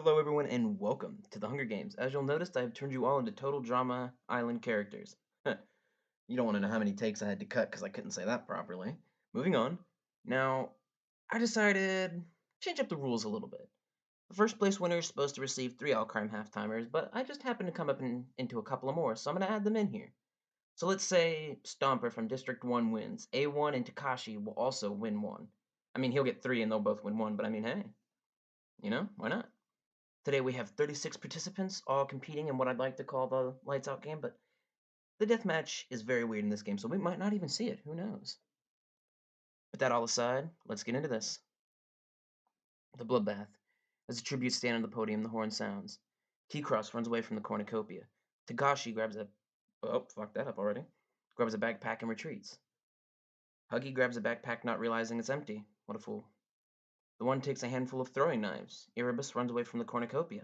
Hello, everyone, and welcome to the Hunger Games. As you'll notice, I have turned you all into Total Drama Island characters. You don't want to know how many takes I had to cut because I couldn't say that properly. Moving on. Now, I decided to change up the rules a little bit. The first place winner is supposed to receive 3 All-Crime half-timers, but I just happened to come up into a couple of more, so I'm going to add them in here. So let's say Stomper from District 1 wins. A1 and Takashi will also win one. I mean, he'll get 3 and they'll both win one, but I mean, hey, why not? Today we have 36 participants, all competing in what I'd like to call the lights out game, but the deathmatch is very weird in this game, so we might not even see it. Who knows? With that all aside, let's get into this. The bloodbath. As the tributes stand on the podium, the horn sounds. T-Cross runs away from the cornucopia. Tagashi grabs a... Oh, fucked that up already. Grabs a backpack and retreats. Huggy grabs a backpack not realizing it's empty. What a fool. The one takes a handful of throwing knives. Erebus runs away from the cornucopia.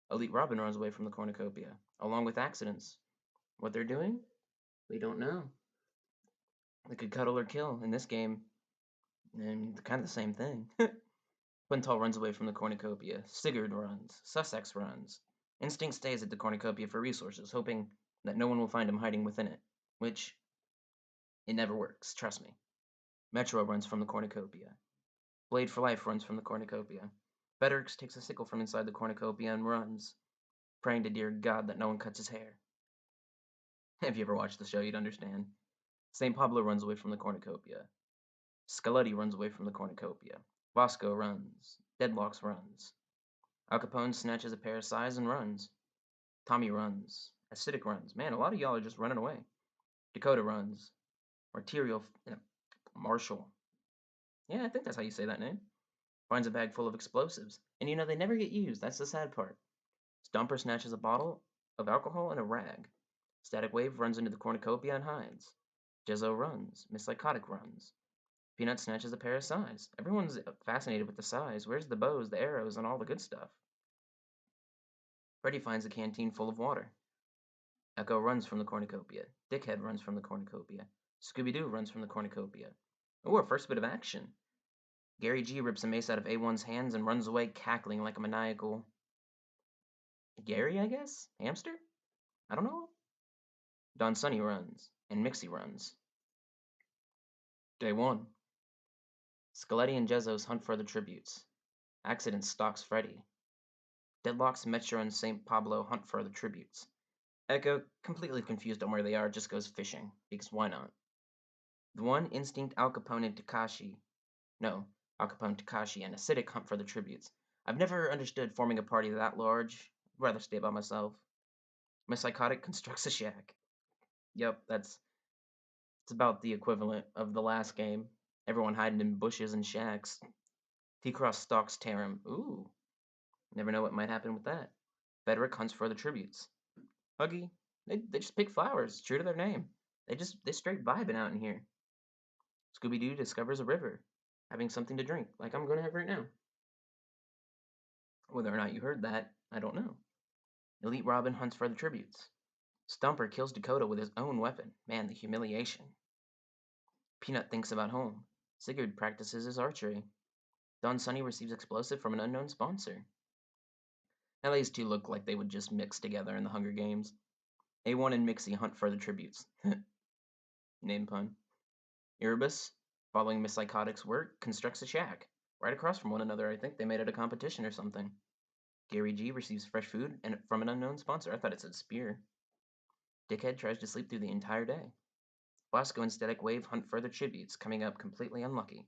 Elite Robin runs away from the cornucopia, along with accidents. What they're doing? We don't know. They could cuddle or kill in this game, and kind of the same thing. Quintal runs away from the cornucopia. Sigurd runs. Sussex runs. Instinct stays at the cornucopia for resources, hoping that no one will find him hiding within it. Which, it never works, trust me. Metro runs from the cornucopia. Blade for Life runs from the cornucopia. Federix takes a sickle from inside the cornucopia and runs, praying to dear God that no one cuts his hair. If you ever watched the show, you'd understand. St. Pablo runs away from the cornucopia. Scaletti runs away from the cornucopia. Bosco runs. Deadlocks runs. Al Capone snatches a pair of size and runs. Tommy runs. Acidic runs. Man, a lot of y'all are just running away. Dakota runs. Arterial. Marshall. Yeah, I think that's how you say that name. Finds a bag full of explosives. And they never get used. That's the sad part. Stomper snatches a bottle of alcohol and a rag. Static Wave runs into the cornucopia and hides. Jezzo runs. Miss Psychotic runs. Peanut snatches a pair of sais. Everyone's fascinated with the sais. Where's the bows, the arrows, and all the good stuff? Freddy finds a canteen full of water. Echo runs from the cornucopia. Dickhead runs from the cornucopia. Scooby-Doo runs from the cornucopia. Oh, our first bit of action. Gary G rips a mace out of A1's hands and runs away cackling like a maniacal... Gary, I guess? Hamster? I don't know. Don Sunny runs. And Mixie runs. Day 1. Scaletti and Jezos hunt for the tributes. Accident stalks Freddy. Deadlocks, Metro, and St. Pablo hunt for other tributes. Echo, completely confused on where they are, just goes fishing, because why not? The one, Instinct, Al Capone, and Takashi. No, Al Capone, Takashi, and Acidic hunt for the tributes. I've never understood forming a party that large. I'd rather stay by myself. My psychotic constructs a shack. Yep, it's about the equivalent of the last game. Everyone hiding in bushes and shacks. T-Cross stalks Tarim. Ooh, never know what might happen with that. Bedrick hunts for the tributes. Huggy, they just pick flowers, true to their name. They straight vibing out in here. Scooby Doo discovers a river, having something to drink, like I'm gonna have right now. Whether or not you heard that, I don't know. Elite Robin hunts for the tributes. Stumper kills Dakota with his own weapon. Man, the humiliation. Peanut thinks about home. Sigurd practices his archery. Don Sunny receives explosive from an unknown sponsor. Now these two look like they would just mix together in the Hunger Games. A1 and Mixie hunt for the tributes. Name pun. Erebus, following Miss Psychotic's work, constructs a shack. Right across from one another, I think they made it a competition or something. Gary G receives fresh food and from an unknown sponsor. I thought it said spear. Dickhead tries to sleep through the entire day. Bosco and Static Wave hunt further tributes, coming up completely unlucky.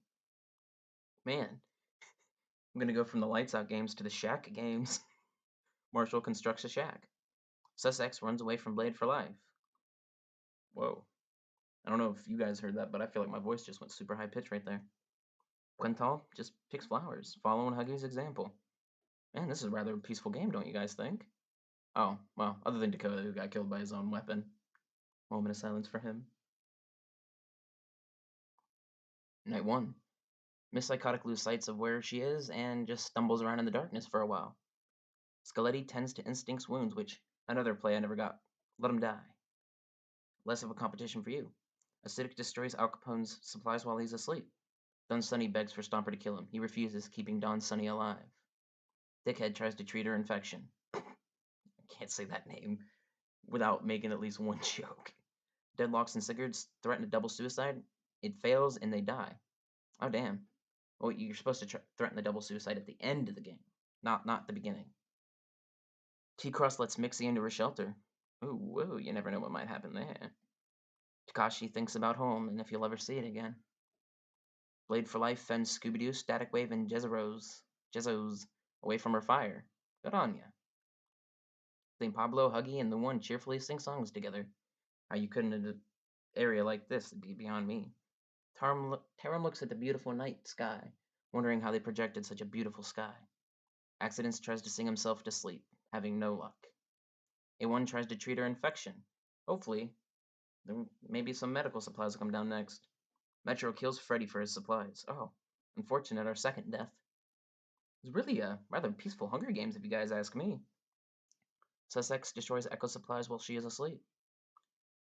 Man, I'm gonna go from the lights out games to the shack games. Marshall constructs a shack. Sussex runs away from Blade for Life. Whoa. I don't know if you guys heard that, but I feel like my voice just went super high pitch right there. Quintal just picks flowers, following Huggy's example. Man, this is a rather peaceful game, don't you guys think? Oh, well, other than Dakota, who got killed by his own weapon. Moment of silence for him. Night 1. Miss Psychotic loses sight of where she is and just stumbles around in the darkness for a while. Scaletti tends to Instinct's wounds, which another play I never got. Let him die. Less of a competition for you. Acidic destroys Al Capone's supplies while he's asleep. Don Sunny begs for Stomper to kill him. He refuses, keeping Don Sunny alive. Dickhead tries to treat her infection. I can't say that name without making at least one joke. Deadlocks and Sigurds threaten a double suicide. It fails and they die. Oh damn. Well, you're supposed to threaten the double suicide at the end of the game, not the beginning. T-Cross lets Mixie into her shelter. Ooh, whoa, you never know what might happen there. Takashi thinks about home and if he'll ever see it again. Blade for Life fends Scooby-Doo, Static Wave, and Jezzos away from her fire. Good on ya. St. Pablo, Huggy, and the One cheerfully sing songs together. How you couldn't in an area like this would be beyond me. Taram looks at the beautiful night sky, wondering how they projected such a beautiful sky. Accidents tries to sing himself to sleep, having no luck. A1 tries to treat her infection. Hopefully, there may be some medical supplies will come down next. Metro kills Freddy for his supplies. Oh, unfortunate, our second death. It was really a rather peaceful Hunger Games, if you guys ask me. Sussex destroys Echo supplies while she is asleep.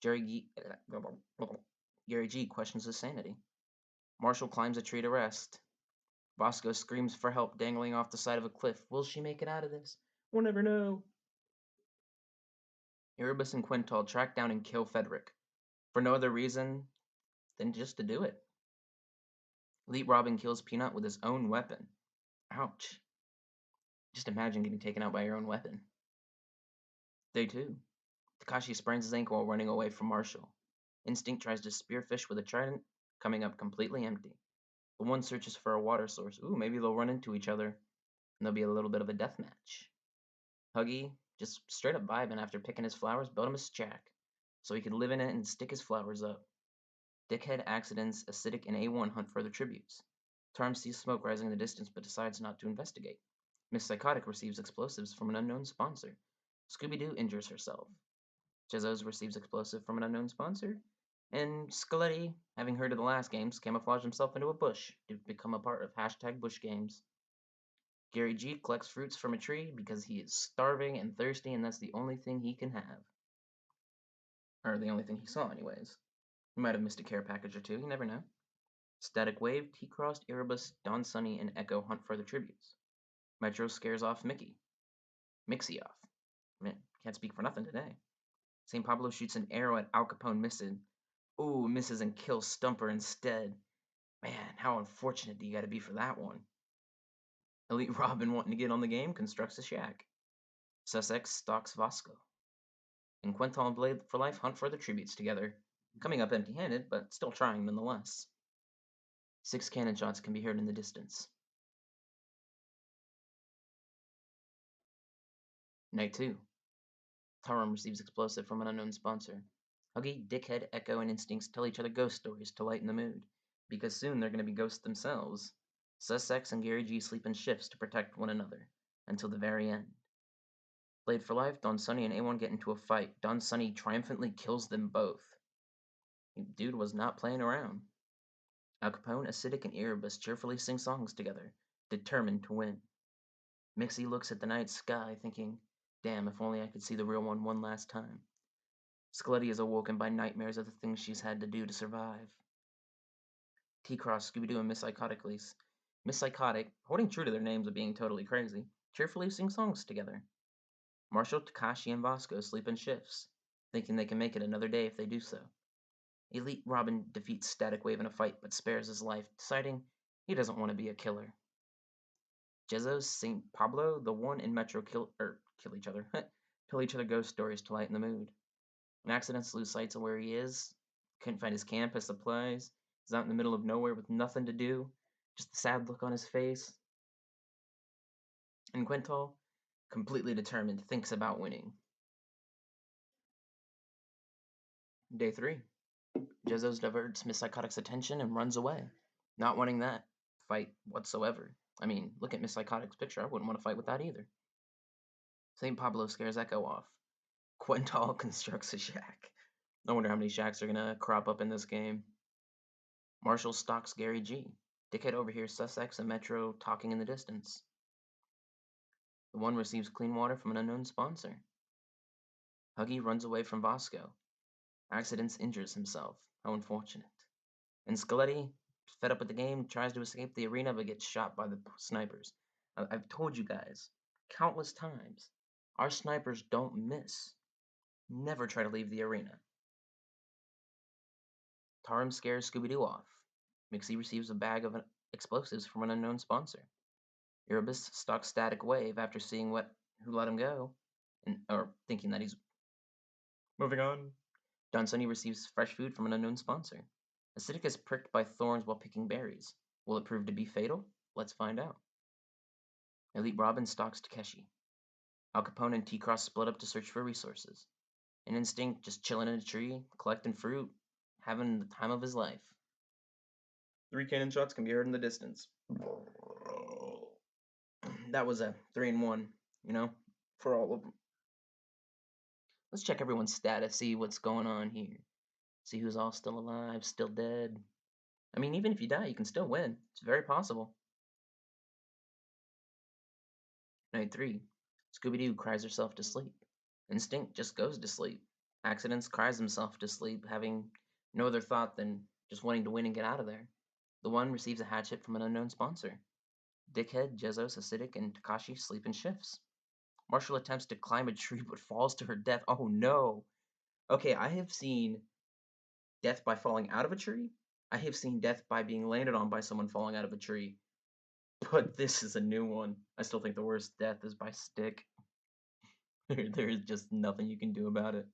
Gary G questions his sanity. Marshall climbs a tree to rest. Bosco screams for help, dangling off the side of a cliff. Will she make it out of this? We'll never know. Erebus and Quintal track down and kill Frederick, for no other reason than just to do it. Elite Robin kills Peanut with his own weapon. Ouch. Just imagine getting taken out by your own weapon. Day 2. Takashi sprains his ankle while running away from Marshall. Instinct tries to spearfish with a trident, coming up completely empty. The One searches for a water source. Ooh, maybe they'll run into each other, and there'll be a little bit of a death match. Huggy, just straight up vibing after picking his flowers, built him a shack, so he could live in it and stick his flowers up. Dickhead accidents, Acidic, and A1 hunt further tributes. Tarm sees smoke rising in the distance but decides not to investigate. Miss Psychotic receives explosives from an unknown sponsor. Scooby-Doo injures herself. Jezzos receives explosive from an unknown sponsor. And Skeletti, having heard of the last games, camouflaged himself into a bush to become a part of hashtag Bush Games. Gary G collects fruits from a tree because he is starving and thirsty and that's the only thing he can have. Or the only thing he saw anyways. He might have missed a care package or two, you never know. Static Wave, T-Crossed, Erebus, Dawn Sunny, and Echo hunt for the tributes. Metro scares off Mixie off. Man, can't speak for nothing today. St. Pablo shoots an arrow at Al Capone, missing. Ooh, misses and kills Stumper instead. Man, how unfortunate do you gotta be for that one? Elite Robin, wanting to get on the game, constructs a shack. Sussex stalks Vasco. And Quintal and Blade for Life hunt for the tributes together, coming up empty-handed, but still trying nonetheless. 6 cannon shots can be heard in the distance. Night 2. Tarum receives explosive from an unknown sponsor. Huggy, Dickhead, Echo, and Instincts tell each other ghost stories to lighten the mood, because soon they're going to be ghosts themselves. Sussex and Gary G sleep in shifts to protect one another, until the very end. Blade for Life, Don Sunny and A1 get into a fight. Don Sunny triumphantly kills them both. Dude was not playing around. Al Capone, Acidic, and Erebus cheerfully sing songs together, determined to win. Mixie looks at the night sky, thinking, damn, if only I could see the real one last time. Skeletti is awoken by nightmares of the things she's had to do to survive. T-Cross, Scooby-Doo, and Miss Psychotic, holding true to their names of being totally crazy, cheerfully sing songs together. Marshall, Takashi, and Vasco sleep in shifts, thinking they can make it another day if they do so. Elite Robin defeats Static Wave in a fight but spares his life, deciding he doesn't want to be a killer. Jezzos, St. Pablo, the One, and Metro kill each other. Tell each other ghost stories to lighten the mood. An accidents lose sight of where he is. Couldn't find his camp, his supplies. He's out in the middle of nowhere with nothing to do. Just a sad look on his face. And Quintal, completely determined, thinks about winning. Day 3. Jezzos diverts Miss Psychotic's attention and runs away, not wanting that fight whatsoever. I mean, look at Miss Psychotic's picture. I wouldn't want to fight with that either. St. Pablo scares Echo off. Quintal constructs a shack. I wonder how many shacks are gonna crop up in this game. Marshall stalks Gary G. Dickhead overhears Sussex and Metro talking in the distance. The One receives clean water from an unknown sponsor. Huggy runs away from Vasco. Accidents injures himself. How unfortunate. And Skeletti, fed up with the game, tries to escape the arena but gets shot by the snipers. I've told you guys, countless times. Our snipers don't miss. Never try to leave the arena. Tarim scares Scooby-Doo off. Mixie receives a bag of explosives from an unknown sponsor. Erebus stalks Static Wave after seeing who let him go, or thinking that he's moving on. Dunsany receives fresh food from an unknown sponsor. Acidic is pricked by thorns while picking berries. Will it prove to be fatal? Let's find out. Elite Robin stalks Takeshi. Al Capone and T-Cross split up to search for resources. An Instinct just chilling in a tree, collecting fruit, having the time of his life. 3 cannon shots can be heard in the distance. That was a 3-1, for all of them. Let's check everyone's status, see what's going on here. See who's all still alive, still dead. I mean, even if you die, you can still win. It's very possible. Night 3. Scooby-Doo cries herself to sleep. Instinct just goes to sleep. Accidents cries himself to sleep, having no other thought than just wanting to win and get out of there. The One receives a hatchet from an unknown sponsor. Dickhead, Jezos, Acidic, and Takashi sleep in shifts. Marshall attempts to climb a tree but falls to her death. Oh no! Okay, I have seen death by falling out of a tree. I have seen death by being landed on by someone falling out of a tree. But this is a new one. I still think the worst death is by stick. There is just nothing you can do about it.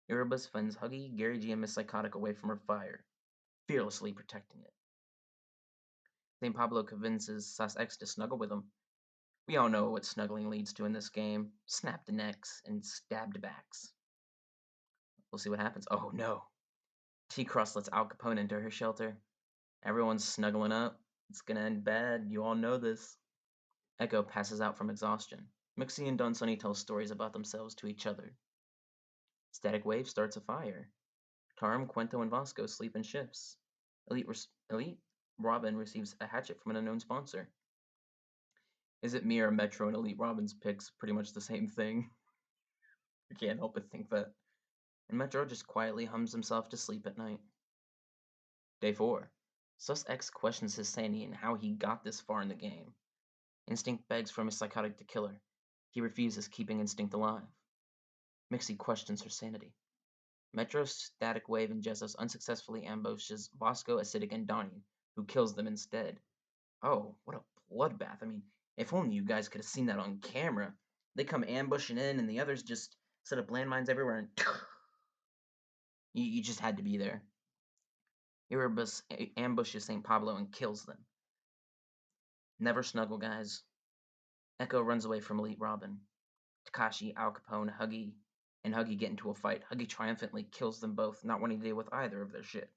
Erebus fends Huggy, Gary G, and Miss Psychotic away from her fire, fearlessly protecting it. St. Pablo convinces Sus X to snuggle with him. We all know what snuggling leads to in this game. Snapped necks and stabbed backs. We'll see what happens. Oh no. T-Cross lets Al Capone into her shelter. Everyone's snuggling up. It's gonna end bad. You all know this. Echo passes out from exhaustion. Mixie and Dunsany tell stories about themselves to each other. Static Wave starts a fire. Tarim, Quento, and Vasco sleep in shifts. Elite Robin receives a hatchet from an unknown sponsor. Is it me or Metro and Elite Robin's picks pretty much the same thing? I can't help but think that. And Metro just quietly hums himself to sleep at night. Day 4. Sus X questions his sanity and how he got this far in the game. Instinct begs for Miss Psychotic to kill her. He refuses, keeping Instinct alive. Mixie questions her sanity. Metro, Static Wave, and Jessos unsuccessfully ambushes Vasco, Acidic, and Donnie, who kills them instead. Oh, what a bloodbath. I mean, if only you guys could have seen that on camera. They come ambushing in, and the others just set up landmines everywhere, and you just had to be there. Erebus ambushes St. Pablo and kills them. Never snuggle, guys. Echo runs away from Elite Robin. Takashi, Al Capone, Huggy, and Huggy get into a fight. Huggy triumphantly kills them both, not wanting to deal with either of their shit.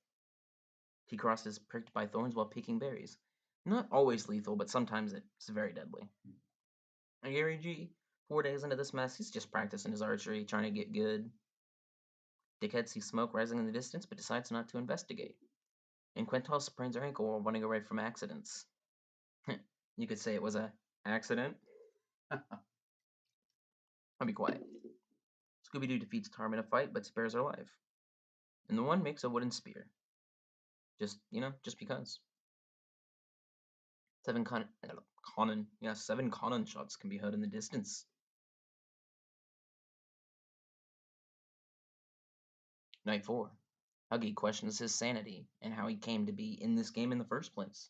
T-Cross is pricked by thorns while picking berries. Not always lethal, but sometimes it's very deadly. And Gary G, 4 days into this mess, he's just practicing his archery, trying to get good. Dickhead sees smoke rising in the distance, but decides not to investigate. And Quintal sprains her ankle while running away from accidents. You could say it was a accident. I'll be quiet. Scooby-Doo defeats Tarm in a fight, but spares her life. And the One makes a wooden spear. Just because. 7 Conan shots can be heard in the distance. Night 4. Huggy questions his sanity and how he came to be in this game in the first place.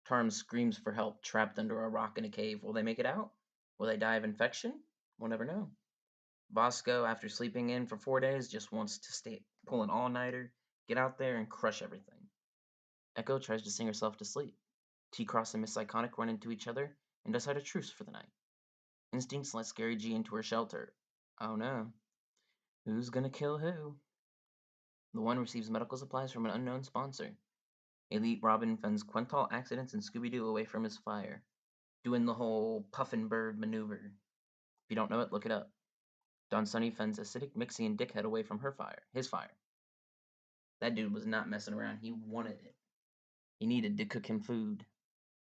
Tarm screams for help, trapped under a rock in a cave. Will they make it out? Will they die of infection? We'll never know. Bosco, after sleeping in for 4 days, just wants to stay, pull an all-nighter, get out there and crush everything. Echo tries to sing herself to sleep. T-Cross and Miss Iconic run into each other and decide a truce for the night. Instincts let Scary G into her shelter. Oh no. Who's gonna kill who? The One receives medical supplies from an unknown sponsor. Elite Robin fends Quintal, Accidents, and Scooby-Doo away from his fire, doing the whole puffin bird maneuver. If you don't know it, look it up. Dunsany fends Acidic, Mixie, and Dickhead away from his fire. That dude was not messing around. He wanted it. He needed to cook him food.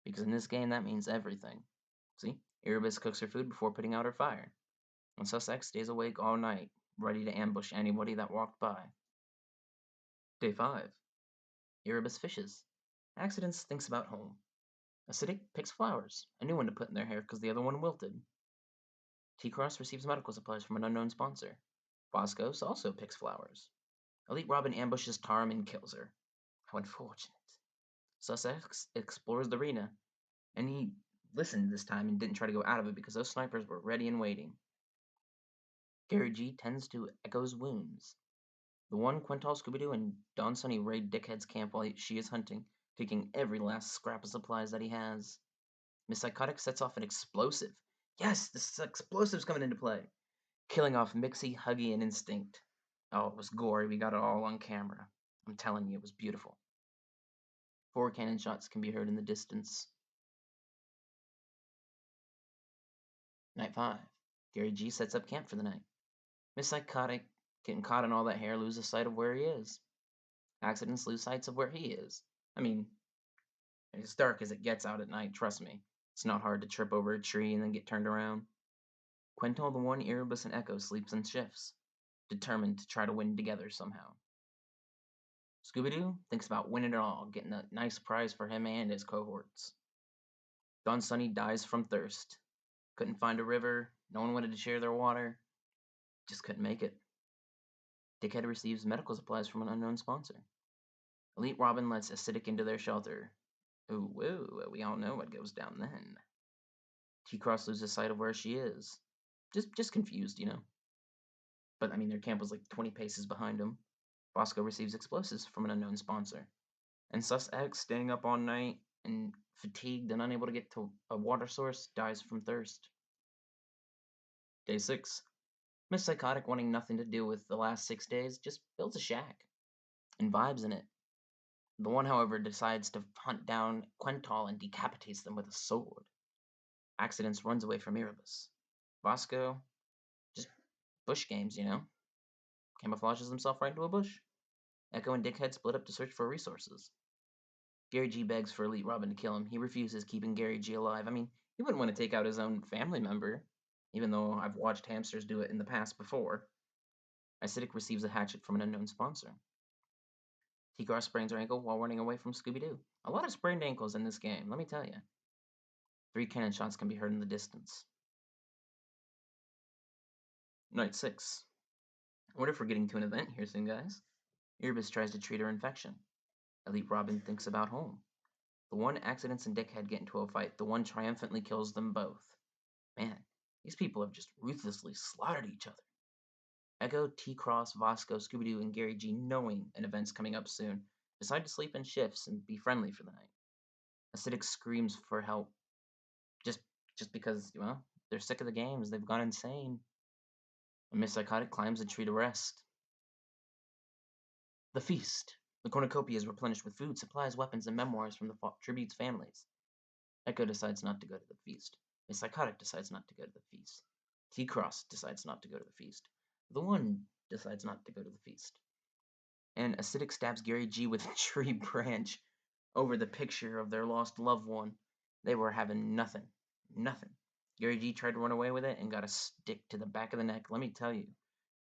Because in this game, that means everything. See? Erebus cooks her food before putting out her fire. And Sussex stays awake all night, ready to ambush anybody that walked by. Day 5. Erebus fishes. Accidents thinks about home. Acidic picks flowers, a new one to put in their hair because the other one wilted. T-Cross receives medical supplies from an unknown sponsor. Boscos also picks flowers. Elite Robin ambushes Tarum and kills her. How unfortunate. Sussex explores the arena, and he listened this time and didn't try to go out of it because those snipers were ready and waiting. Gary G tends to Echo's wounds. The one Quintal Scooby-Doo and Don Sunny raid Dickhead's camp while she is hunting, taking every last scrap of supplies that he has. Miss Psychotic sets off an explosive. Yes, this explosive's coming into play. Killing off Mixie, Huggy, and Instinct. Oh, it was gory. We got it all on camera. I'm telling you, it was beautiful. 4 cannon shots can be heard in the distance. Night 5. Gary G sets up camp for the night. Miss Psychotic, getting caught in all that hair, loses sight of where he is. Accidents lose sight of where he is. I mean, as dark as it gets out at night, trust me. It's not hard to trip over a tree and then get turned around. Quintal, the One, Erebus, and Echo sleeps in shifts, determined to try to win together somehow. Scooby-Doo thinks about winning it all, getting a nice prize for him and his cohorts. Don Sunny dies from thirst. Couldn't find a river, no one wanted to share their water, just couldn't make it. Dickhead receives medical supplies from an unknown sponsor. Elite Robin lets Acidic into their shelter. Ooh, woo, we all know what goes down then. T-Cross loses sight of where she is. Just confused, you know. But I mean, their camp was like 20 paces behind him. Bosco receives explosives from an unknown sponsor. And Sus X, staying up all night and fatigued and unable to get to a water source, dies from thirst. Day 6. Miss Psychotic, wanting nothing to do with the last 6 days, just builds a shack and vibes in it. The One, however, decides to hunt down Quintal and decapitates them with a sword. Accidents runs away from Erebus. Bosco, just bush games, you know? Camouflages himself right into a bush. Echo and Dickhead split up to search for resources. Gary G begs for Elite Robin to kill him. He refuses, keeping Gary G alive. I mean, he wouldn't want to take out his own family member, even though I've watched hamsters do it in the past before. Acidic receives a hatchet from an unknown sponsor. T-Cross sprains her ankle while running away from Scooby-Doo. A lot of sprained ankles in this game, let me tell you. 3 cannon shots can be heard in the distance. Night 6. I wonder if we're getting to an event here soon, guys. Erebus tries to treat her infection. Elite Robin thinks about home. The One, Accidents, and Dickhead get into a fight. The One triumphantly kills them both. Man, these people have just ruthlessly slaughtered each other. Echo, T-Cross, Vasco, Scooby-Doo, and Gary G, knowing an event's coming up soon, decide to sleep in shifts and be friendly for the night. Acidic screams for help, just because, well, they're sick of the games, they've gone insane. And Miss Psychotic climbs a tree to rest. The feast. The cornucopia is replenished with food, supplies, weapons, and memoirs from the tribute's families. Echo decides not to go to the feast. Miss Psychotic decides not to go to the feast. T-Cross decides not to go to the feast. The One decides not to go to the feast. And Acidic stabs Gary G with a tree branch over the picture of their lost loved one. They were having nothing. Nothing. Gary G tried to run away with it and got a stick to the back of the neck. Let me tell you,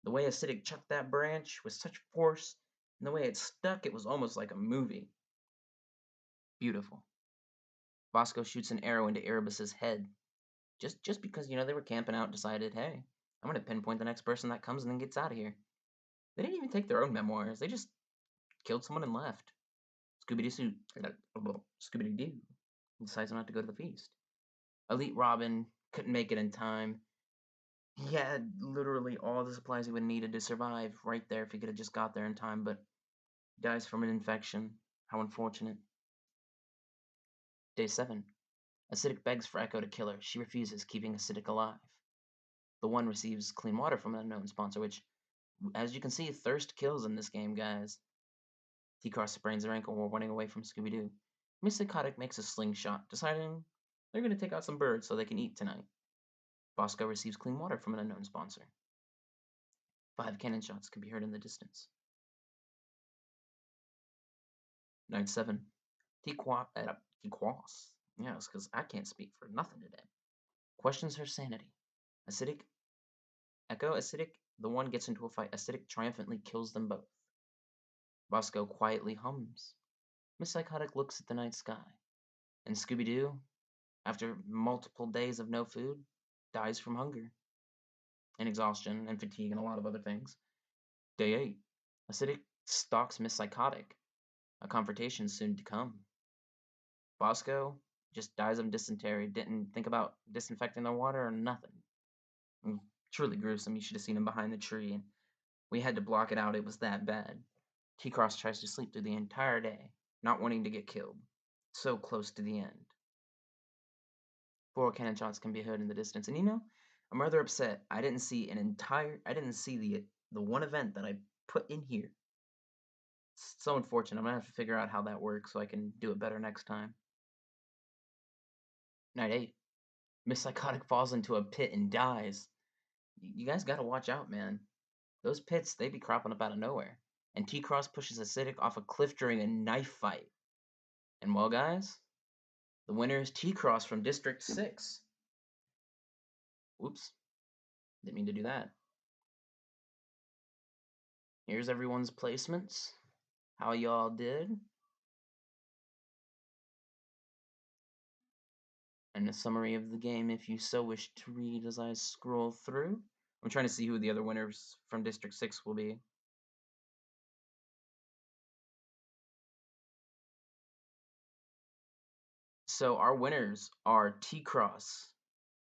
the way Acidic chucked that branch with such force, and the way it stuck, it was almost like a movie. Beautiful. Bosco shoots an arrow into Erebus's head. Just because, you know, they were camping out and decided, hey, I'm going to pinpoint the next person that comes and then gets out of here. They didn't even take their own memoirs. They just killed someone and left. Scooby-Doo decides not to go to the feast. Elite Robin couldn't make it in time. He had literally all the supplies he would have needed to survive right there if he could have just got there in time, but he dies from an infection. How unfortunate. Day 7. Acidic begs for Echo to kill her. She refuses, keeping Acidic alive. The One receives clean water from an unknown sponsor, which, as you can see, thirst kills in this game, guys. T-Cross sprains her ankle while running away from Scooby-Doo. Miss Psychotic makes a slingshot, deciding they're going to take out some birds so they can eat tonight. Bosco receives clean water from an unknown sponsor. 5 cannon shots can be heard in the distance. Night 7. T-Cross, yes, because I can't speak for nothing today, questions her sanity. Echo, Acidic, the One gets into a fight. Acidic triumphantly kills them both. Bosco quietly hums. Miss Psychotic looks at the night sky. And Scooby-Doo, after multiple days of no food, dies from hunger. and exhaustion and fatigue and a lot of other things. Day 8. Acidic stalks Miss Psychotic. A confrontation soon to come. Bosco just dies of dysentery, didn't think about disinfecting the water or nothing. Truly gruesome. You should have seen him behind the tree. And we had to block it out. It was that bad. T-Cross tries to sleep through the entire day, not wanting to get killed. So close to the end. 4 cannon shots can be heard in the distance. And I'm rather upset. I didn't see the one event that I put in here. It's so unfortunate. I'm gonna have to figure out how that works so I can do it better next time. Night 8. Miss Psychotic falls into a pit and dies. You guys gotta watch out, man. Those pits, they be cropping up out of nowhere. And T-Cross pushes Acidic off a cliff during a knife fight. And well, guys, the winner is T-Cross from District 6. Whoops. Didn't mean to do that. Here's everyone's placements. How y'all did. And a summary of the game if you so wish to read as I scroll through. I'm trying to see who the other winners from District 6 will be. So our winners are T-Cross,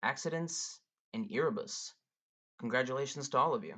Accidents, and Erebus. Congratulations to all of you.